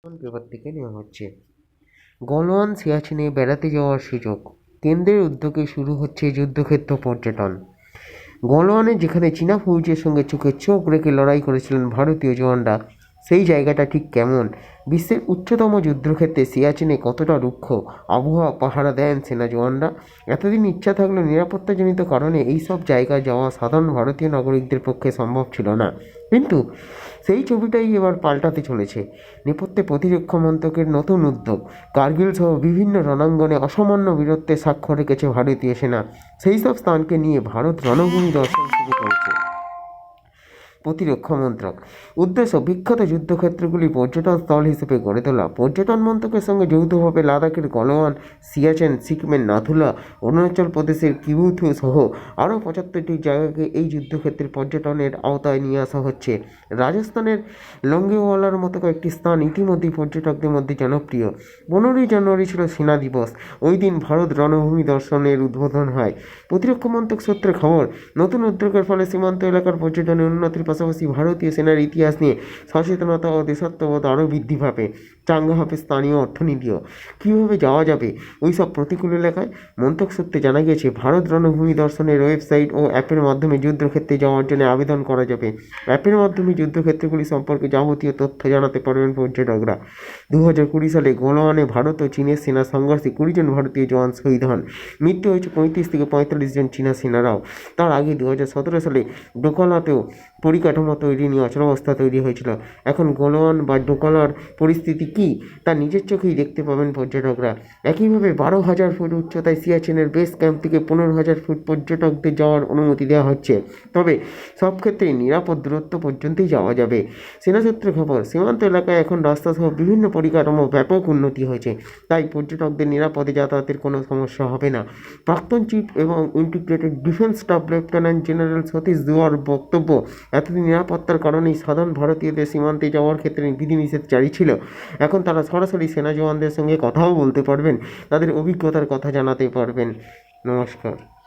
Paper থেকে নেওয়া হচ্ছে। গলওয়ান সিয়াচেনে বেড়াতে যাওয়ার সুযোগ। কেন্দ্রের উদ্যোগে শুরু হচ্ছে যুদ্ধক্ষেত্র পর্যটন। গলওয়ানে যেখানে চীনা ফৌজের সঙ্গে চোখে চোখ রেখে লড়াই করেছিলেন ভারতীয় জওয়ানরা, সেই জায়গাটা ঠিক কেমন? বিশ্বের উচ্চতম যুদ্ধক্ষেত্রে সিয়াচেনে কতটা রুক্ষ আবহাওয়া পাহারা দেন সেনা জওয়ানরা? এতদিন ইচ্ছা থাকলেও নিরাপত্তাজনিত কারণে এই সব জায়গায় যাওয়া সাধারণ ভারতীয় নাগরিকদের পক্ষে সম্ভব ছিল না। কিন্তু সেই ছবিটাই এবার পাল্টাতে চলেছে। নেপথ্যে প্রতিরক্ষা মন্ত্রকের নতুন উদ্যোগ। কার্গিল সহ বিভিন্ন রণাঙ্গনে অসামান্য বীরত্বের স্বাক্ষর রেখেছে ভারতীয় সেনা। সেই সব স্থানকে নিয়ে ভারত রণভূমি দর্শন শুরু করেছে। প্রতিরক্ষা মন্ত্রক উদ্দেশ্য বিখ্যাত যুদ্ধক্ষেত্রগুলি পর্যটন স্থল হিসেবে গড়ে তোলা। পর্যটন মন্ত্রকের সঙ্গে যৌথভাবে লাদাখের গলওয়ান, সিয়াচেন, সিকিমের নাথুলা, অরুণাচল প্রদেশের কিবুথু সহ আরও 75টি জায়গাকে এই যুদ্ধক্ষেত্রের পর্যটনের আওতায় নিয়ে আসা হচ্ছে। রাজস্থানের লঙ্গেওয়ালার মতো কয়েকটি স্থান ইতিমধ্যেই পর্যটকদের মধ্যে জনপ্রিয়। 15ই জানুয়ারি ছিল সেনা দিবস। ওই দিন ভারত রণভূমি দর্শনের উদ্বোধন হয়। প্রতিরক্ষা মন্ত্রক সূত্রে খবর, নতুন উদ্যোগের ফলে সীমান্ত এলাকার পর্যটনের উন্নতির পাশাপাশি ভারতীয় সেনার ইতিহাস নিয়ে সচেতনতা ও দেশাত্মবোধ আরও বৃদ্ধি পাবে। চাঙ্গা হবে স্থানীয় অর্থনীতিও। কীভাবে যাওয়া যাবে ওই সব প্রতিকূল এলাকায়? মন্ত্রক সূত্রে জানা গেছে, ভারত রণভূমি দর্শনের ওয়েবসাইট ও অ্যাপের মাধ্যমে যুদ্ধক্ষেত্রে যাওয়ার জন্য আবেদন করা যাবে। অ্যাপের মাধ্যমে যুদ্ধক্ষেত্রগুলি সম্পর্কে যাবতীয় তথ্য জানাতে পারবেন পর্যটকরা। 2020 সালে গলওয়ানে ভারত ও চীনের সেনা সংঘর্ষে 20 জন ভারতীয় জওয়ান শহীদ হন। মৃত্যু হয়েছে 35 থেকে 45 জন চীনা সেনারাও। তার আগে 2017 সালে ডোকলাতেও পরিকাঠামো তৈরি নিয়ে অচলাবস্থা তৈরি হয়েছিল। এখন গলওয়ান বা ডোকলার পরিস্থিতি কী, তা নিজের চোখেই দেখতে পাবেন পর্যটকরা। একইভাবে 12,000 ফুট উচ্চতায় সিয়াচেনের বেস ক্যাম্প থেকে 15,000 ফুট পর্যটকদের যাওয়ার অনুমতি দেওয়া হচ্ছে। তবে সব ক্ষেত্রেই নিরাপদ দূরত্ব পর্যন্তই যাওয়া যাবে। সেনা সূত্রে খবর, সীমান্ত এলাকায় এখন রাস্তা সহ বিভিন্ন পরিকাঠামো ব্যাপক উন্নতি হয়েছে, তাই পর্যটকদের নিরাপদে যাতায়াতের কোনো সমস্যা হবে না। প্রাক্তন চিফ এবং integrated defence staff lieutenant general Satish দুয়ার বক্তব্য, এতদিন নিরাপত্তার কারণেই সাধারণ ভারতীয়দের সীমান্তে যাওয়ার ক্ষেত্রে বিধিনিষেধ জারি ছিল। এখন তারা সরাসরি সেনা জওয়ানদের সঙ্গে কথাও বলতে পারবেন, তাদের অভিজ্ঞতার কথা জানাতে পারবেন। নমস্কার।